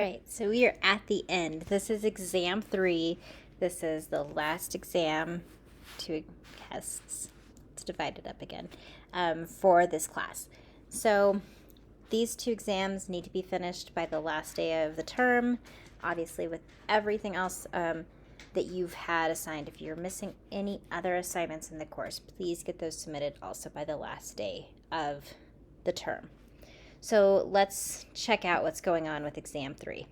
Right, so we are at the end. This is exam 3. This is the last exam, 2 tests. Let's divide it up again for this class. So these 2 exams need to be finished by the last day of the term. Obviously, with everything else that you've had assigned, if you're missing any other assignments in the course, please get those submitted also by the last day of the term. So let's check out what's going on with exam 3.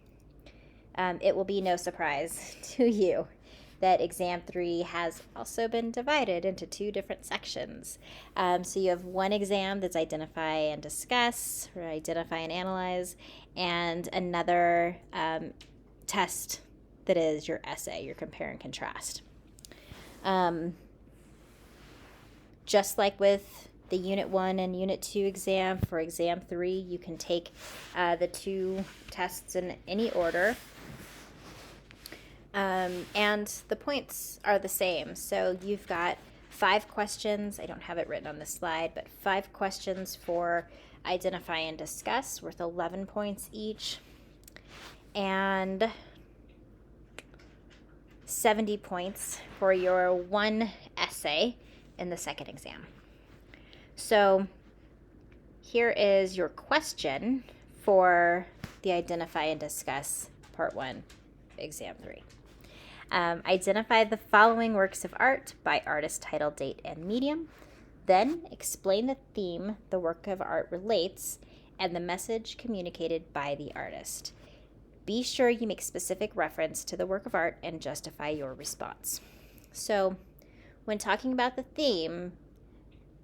It will be no surprise to you that exam 3 has also been divided into 2 different sections. So you have one exam that's identify and discuss, or identify and analyze, and another test that is your essay, your compare and contrast. Just like with the Unit 1 and Unit 2 exam, for exam 3, you can take the 2 tests in any order. And the points are the same. So you've got 5 questions. I don't have it written on this slide, but 5 questions for identify and discuss, worth 11 points each. And 70 points for your one essay in the second exam. So here is your question for the identify and discuss part 1, exam 3. Identify the following works of art by artist, title, date, and medium. Then explain the theme the work of art relates and the message communicated by the artist. Be sure you make specific reference to the work of art and justify your response. So when talking about the theme,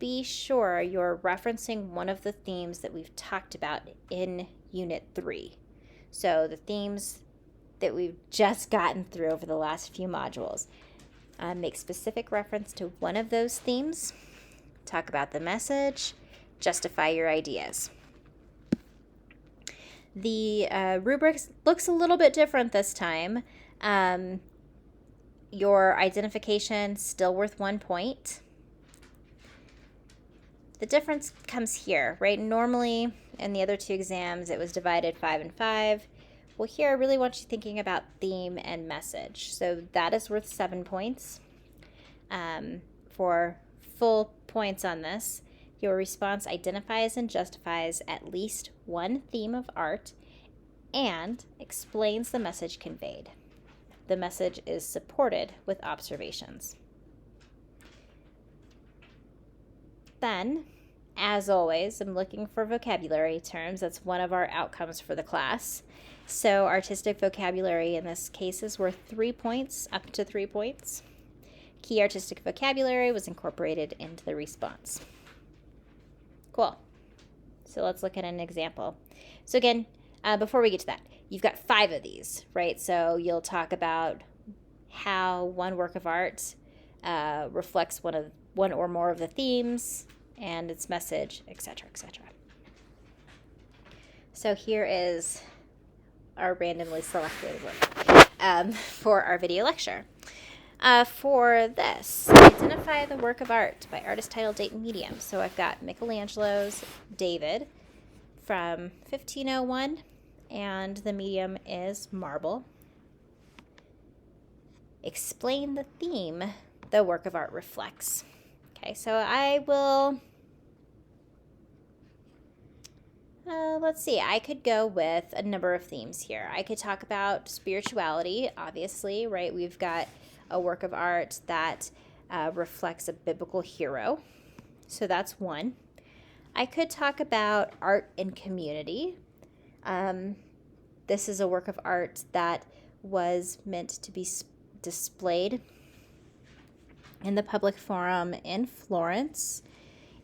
be sure you're referencing one of the themes that we've talked about in Unit 3. So the themes that we've just gotten through over the last few modules. Make specific reference to one of those themes, talk about the message, justify your ideas. The rubric looks a little bit different this time. Your identification still worth 1 point. The difference comes here, right? Normally in the other 2 exams it was divided 5 and 5. Well, here I really want you thinking about theme and message. So that is worth 7 points. For full points on this, your response identifies and justifies at least one theme of art and explains the message conveyed. The message is supported with observations. Then, as always, I'm looking for vocabulary terms. That's one of our outcomes for the class. So artistic vocabulary in this case is worth 3 points, up to 3 points. Key artistic vocabulary was incorporated into the response. Cool. So let's look at an example. So again, before we get to that, you've got 5 of these, right? So you'll talk about how one work of art reflects one or more of the themes and its message, etc., etc. So here is our randomly selected work for our video lecture. For this, identify the work of art by artist, title, date, and medium. So I've got Michelangelo's David from 1501, and the medium is marble. Explain the theme the work of art reflects. Okay, so I will... let's see, I could go with a number of themes here. I could talk about spirituality, obviously, right? We've got a work of art that reflects a biblical hero. So that's one. I could talk about art and community. This is a work of art that was meant to be displayed in the public forum in Florence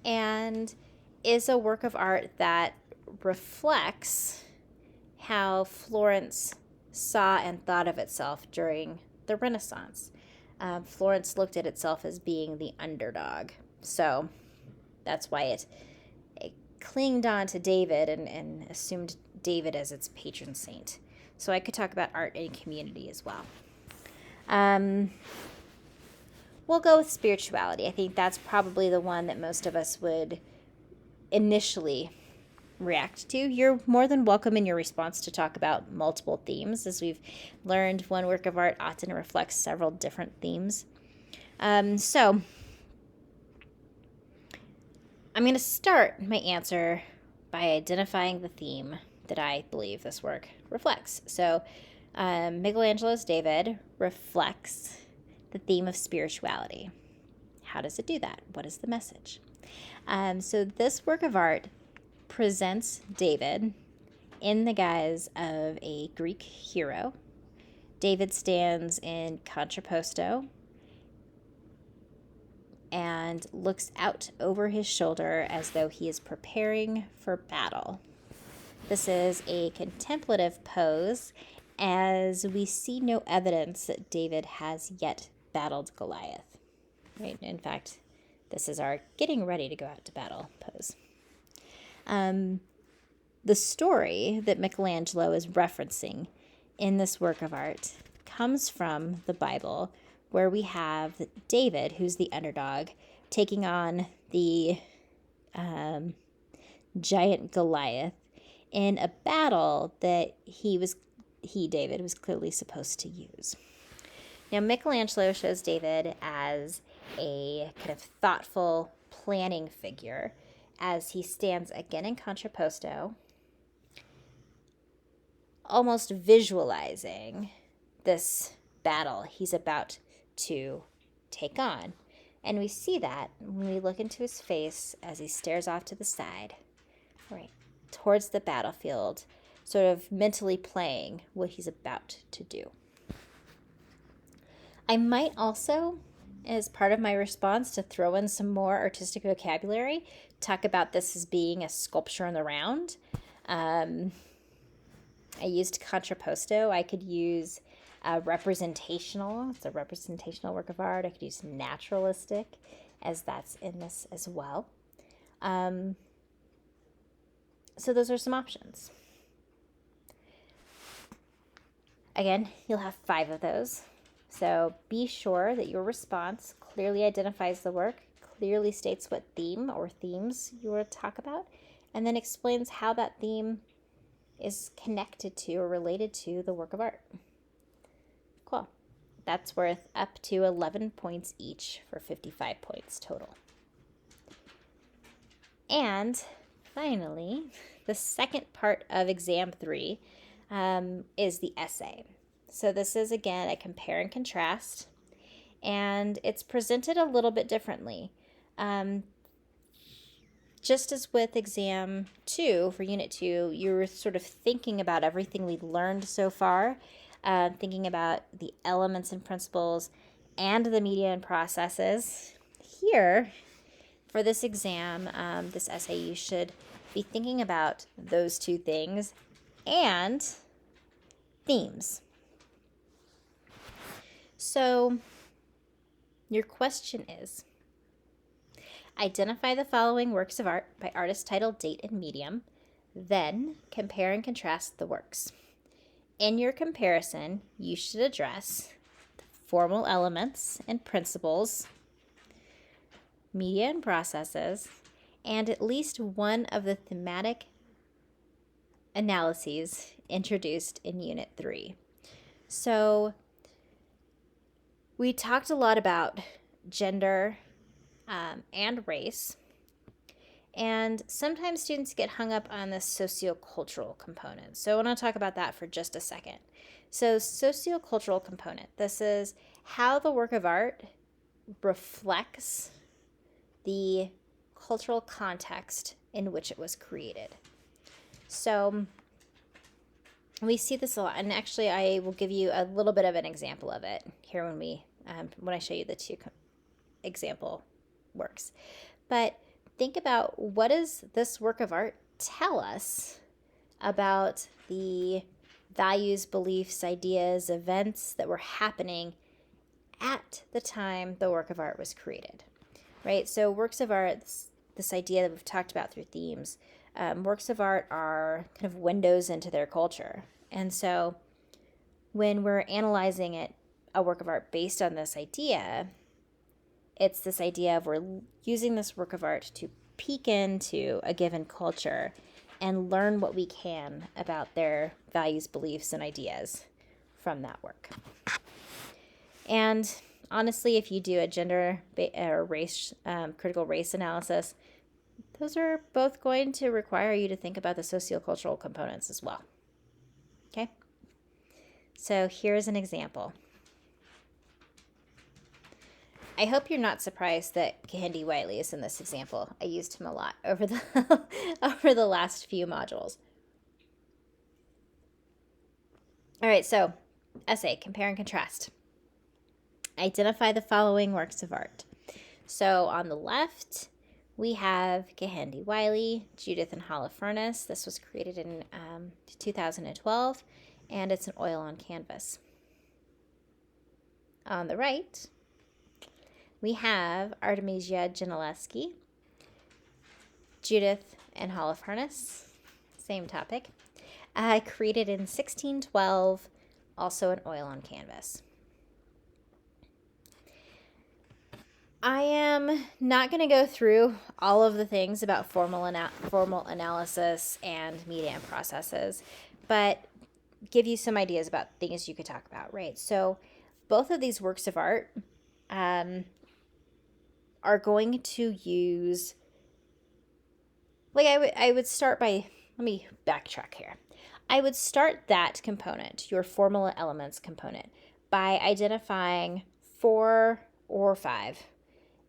and is a work of art that reflects how Florence saw and thought of itself during the Renaissance. Florence looked at itself as being the underdog. So that's why it clinged on to David and assumed David as its patron saint. So I could talk about art and community as well. We'll go with spirituality. I think that's probably the one that most of us would initially react to. You're more than welcome in your response to talk about multiple themes. As we've learned, one work of art often reflects several different themes. So I'm going to start my answer by identifying the theme that I believe this work reflects. So Michelangelo's David reflects the theme of spirituality. How does it do that? What is the message? So this work of art presents David in the guise of a Greek hero. David stands in contrapposto and looks out over his shoulder as though he is preparing for battle. This is a contemplative pose, as we see no evidence that David has yet battled Goliath. Right? In fact, this is our getting ready to go out to battle pose. The story that Michelangelo is referencing in this work of art comes from the Bible, where we have David, who's the underdog, taking on the giant Goliath in a battle that David, was clearly supposed to use. Now, Michelangelo shows David as a kind of thoughtful, planning figure as he stands again in contrapposto, almost visualizing this battle he's about to take on. And we see that when we look into his face as he stares off to the side, right, towards the battlefield, sort of mentally playing what he's about to do. I might also, as part of my response, to throw in some more artistic vocabulary, talk about this as being a sculpture in the round. I used contrapposto. I could use representational. It's a representational work of art. I could use naturalistic, as that's in this as well. So those are some options. Again, you'll have 5 of those. So be sure that your response clearly identifies the work, clearly states what theme or themes you want to talk about, and then explains how that theme is connected to or related to the work of art. Cool. That's worth up to 11 points each for 55 points total. And finally, the second part of exam 3 is the essay. So this is, again, a compare and contrast, and it's presented a little bit differently. Just as with exam 2 for unit 2, you're sort of thinking about everything we've learned so far, thinking about the elements and principles and the media and processes. Here, for this exam, this essay, you should be thinking about those 2 things and themes. So your question is, identify the following works of art by artist, title, date, and medium, then compare and contrast the works. In your comparison, you should address the formal elements and principles, media and processes, and at least one of the thematic analyses introduced in Unit 3. So we talked a lot about gender and race, and sometimes students get hung up on the sociocultural component. So I want to talk about that for just a second. So sociocultural component, this is how the work of art reflects the cultural context in which it was created. So we see this a lot, and actually I will give you a little bit of an example of it here when I show you the 2 example works. But think about, what does this work of art tell us about the values, beliefs, ideas, events that were happening at the time the work of art was created, right? So works of art, this idea that we've talked about through themes, works of art are kind of windows into their culture. And so when we're analyzing a work of art based on this idea, it's this idea of we're using this work of art to peek into a given culture and learn what we can about their values, beliefs, and ideas from that work. And honestly, if you do a gender or race, critical race analysis, those are both going to require you to think about the sociocultural components as well. Okay? So here's an example. I hope you're not surprised that Kehinde Wiley is in this example. I used him a lot over the over the last few modules. All right, so essay, compare and contrast. Identify the following works of art. So on the left, we have Kehinde Wiley, Judith and Holofernes. This was created in 2012, and it's an oil on canvas. On the right, we have Artemisia Gentileschi, Judith and Holofernes, same topic, created in 1612, also an oil on canvas. I am not going to go through all of the things about formal analysis and media and processes, but give you some ideas about things you could talk about, right? So both of these works of art are going to use, like I would start by, let me backtrack here. I would start that component, your formal elements component, by identifying 4 or 5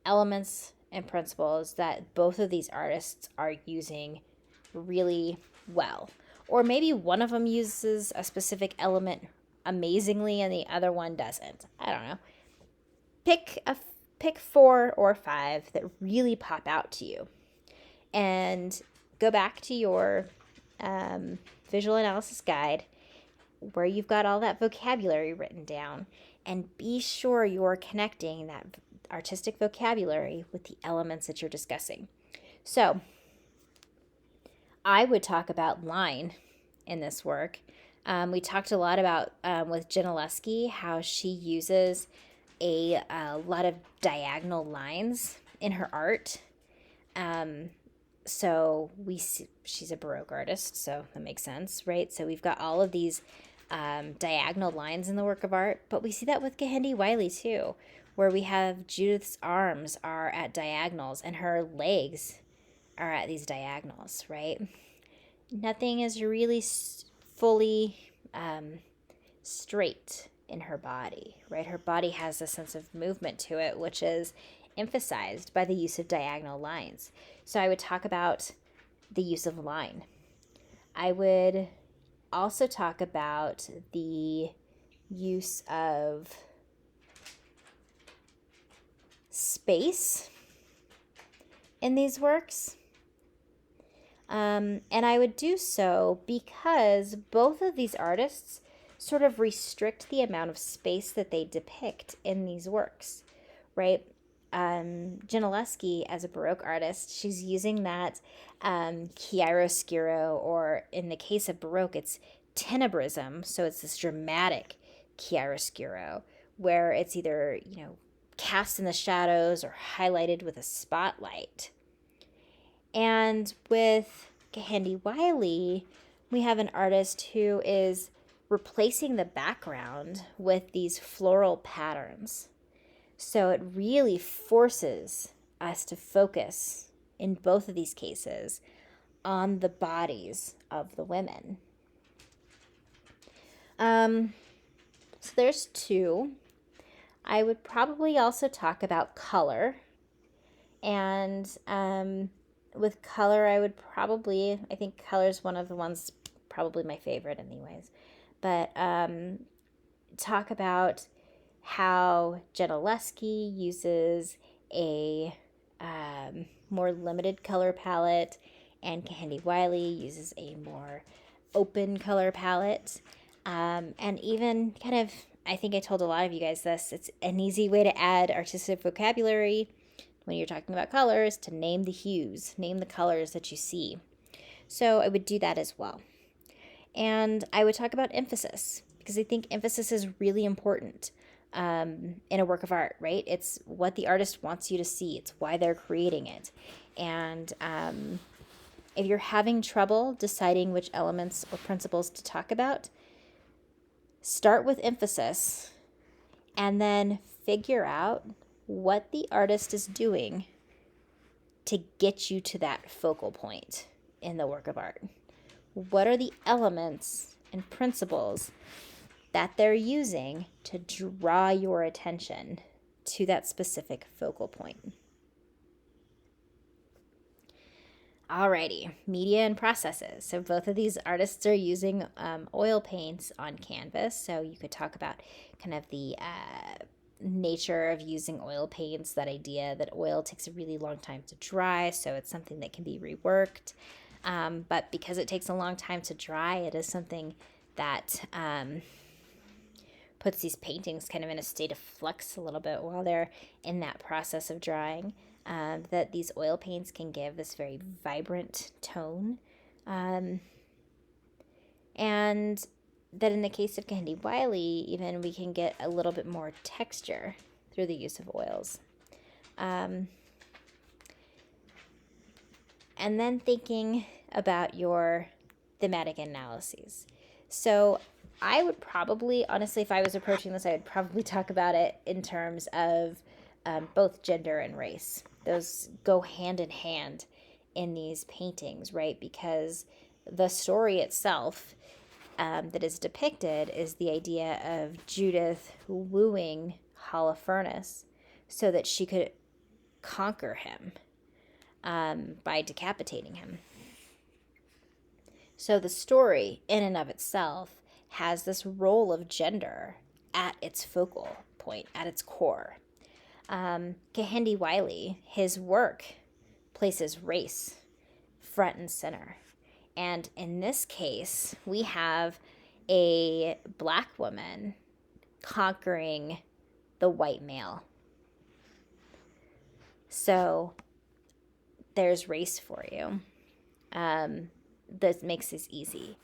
elements and principles that both of these artists are using really well. Or maybe one of them uses a specific element amazingly and the other one doesn't. I don't know. Pick 4 or 5 that really pop out to you. And go back to your visual analysis guide where you've got all that vocabulary written down, and be sure you're connecting that artistic vocabulary with the elements that you're discussing. So I would talk about line in this work. We talked a lot about with Gentileschi how she uses a lot of diagonal lines in her art. So we see she's a Baroque artist, so that makes sense, right? So we've got all of these diagonal lines in the work of art, but we see that with Kehinde Wiley too, where we have Judith's arms are at diagonals and her legs are at these diagonals, right? Nothing is really fully straight in her body, right? Her body has a sense of movement to it, which is emphasized by the use of diagonal lines. So I would talk about the use of line. I would also talk about the use of space in these works. And I would do so because both of these artists sort of restrict the amount of space that they depict in these works, right? Gentileschi, as a Baroque artist, she's using that chiaroscuro, or in the case of Baroque, it's tenebrism. So it's this dramatic chiaroscuro where it's either, cast in the shadows or highlighted with a spotlight. And with Kehinde Wiley, we have an artist who is replacing the background with these floral patterns. So it really forces us to focus, in both of these cases, on the bodies of the women. So there's 2. I would probably also talk about color. And with color, I think color is one of the ones, probably my favorite anyways. But talk about how Gentileschi uses a more limited color palette and Kehinde Wiley uses a more open color palette. And even kind of, I think I told a lot of you guys this, it's an easy way to add artistic vocabulary when you're talking about colors, to name the hues, name the colors that you see. So I would do that as well. And I would talk about emphasis, because I think emphasis is really important in a work of art, right? It's what the artist wants you to see. It's why they're creating it. And If you're having trouble deciding which elements or principles to talk about, start with emphasis and then figure out what the artist is doing to get you to that focal point in the work of art. What are the elements and principles that they're using to draw your attention to that specific focal point? Alrighty, media and processes. So both of these artists are using oil paints on canvas. So you could talk about kind of the nature of using oil paints, that idea that oil takes a really long time to dry, so it's something that can be reworked. But because it takes a long time to dry, it is something that puts these paintings kind of in a state of flux a little bit while they're in that process of drying. That these oil paints can give this very vibrant tone. And that in the case of Kehinde Wiley, even we can get a little bit more texture through the use of oils. And then thinking about your thematic analyses. So I would probably, honestly, if I was approaching this, I would probably talk about it in terms of both gender and race. Those go hand in hand in these paintings, right? Because the story itself that is depicted is the idea of Judith wooing Holofernes so that she could conquer him by decapitating him. So the story in and of itself has this role of gender at its focal point, at its core. Kehinde Wiley, his work places race front and center. And in this case, we have a Black woman conquering the white male. So there's race for you. That makes this easy.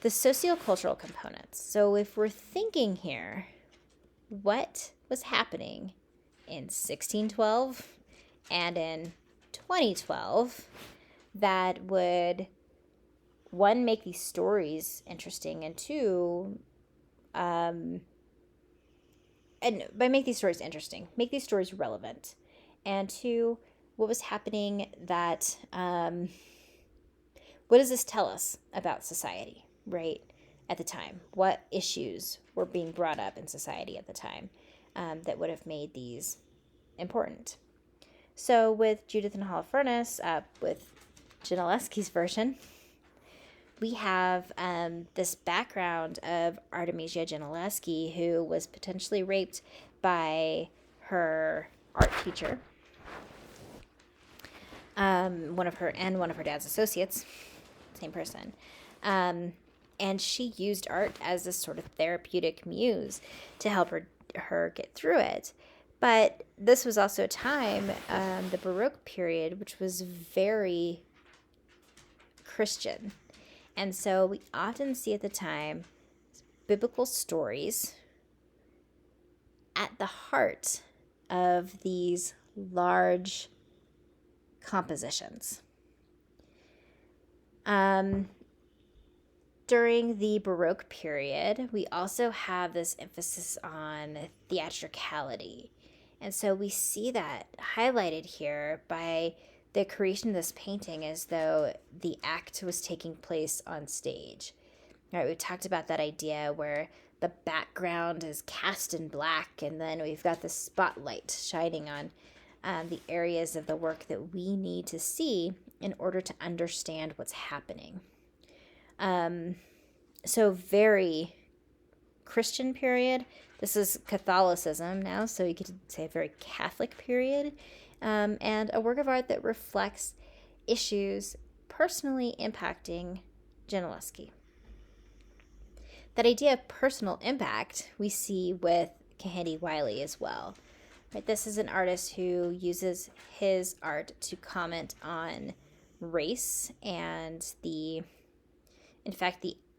The sociocultural components. So if we're thinking here, what was happening in 1612 and in 2012 that would, one, make these stories interesting, and two, and by make these stories interesting, make these stories relevant, and two, what was happening that, what does this tell us about society, right, at the time? What issues were being brought up in society at the time that would have made these important? So with Judith and Holofernes, with Gentileschi's version, we have this background of Artemisia Gentileschi, who was potentially raped by her art teacher, one of her dad's associates, same person. And she used art as this sort of therapeutic muse to help her get through it. But this was also a time, the Baroque period, which was very Christian. And so we often see at the time biblical stories at the heart of these large compositions. During the Baroque period, we also have this emphasis on theatricality. And so we see that highlighted here by the creation of this painting as though the act was taking place on stage. All right, we talked about that idea where the background is cast in black, and then we've got the spotlight shining on the areas of the work that we need to see in order to understand what's happening. So very Christian period. This is Catholicism now, so you could say a very Catholic period. And a work of art that reflects issues personally impacting Gentileschi. That idea of personal impact we see with Kehinde Wiley as well. Right? This is an artist who uses his art to comment on race and the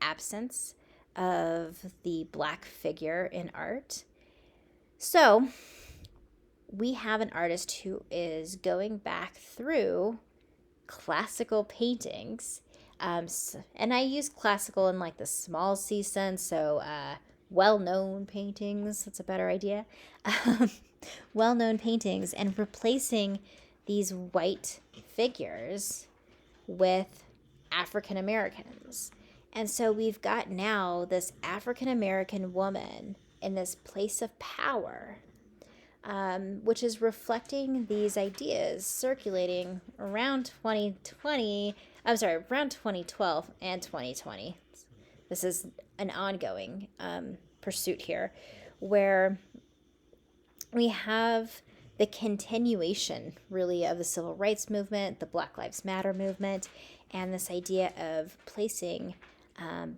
absence of the Black figure in art. So we have an artist who is going back through classical paintings. And I use classical in like the small C sense, so well-known paintings, that's a better idea. Well-known paintings, and replacing these white figures with African Americans. And so we've got now this African American woman in this place of power, which is reflecting these ideas circulating around 2012 and 2020. This is an ongoing pursuit here, where we have the continuation, really, of the civil rights movement, the Black Lives Matter movement, and this idea of placing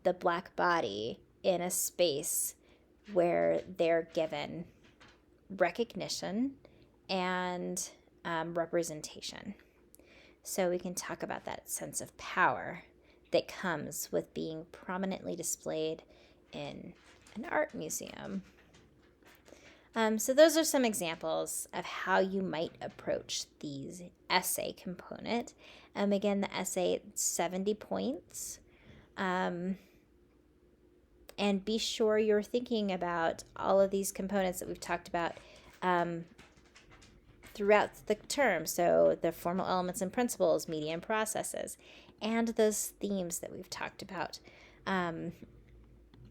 the Black body in a space where they're given recognition and representation. So we can talk about that sense of power that comes with being prominently displayed in an art museum. So those are some examples of how you might approach these essay component. Again, the essay, 70 points. And be sure you're thinking about all of these components that we've talked about throughout the term. So the formal elements and principles, media and processes, and those themes that we've talked about.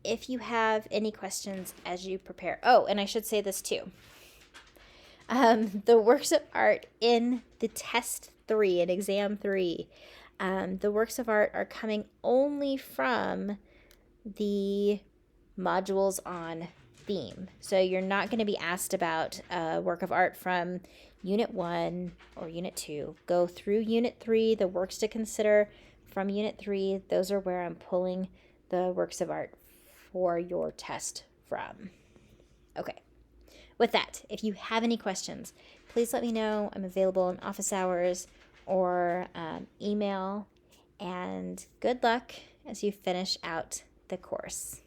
If you have any questions as you prepare. Oh, and I should say this too. The works of art in the test 3 and exam 3, the works of art are coming only from the modules on theme. So you're not going to be asked about a work of art from Unit 1 or Unit 2. Go through Unit 3, the works to consider from Unit 3. Those are where I'm pulling the works of art for your test from. Okay. With that, if you have any questions, please let me know. I'm available in office hours or email. And good luck as you finish out the course.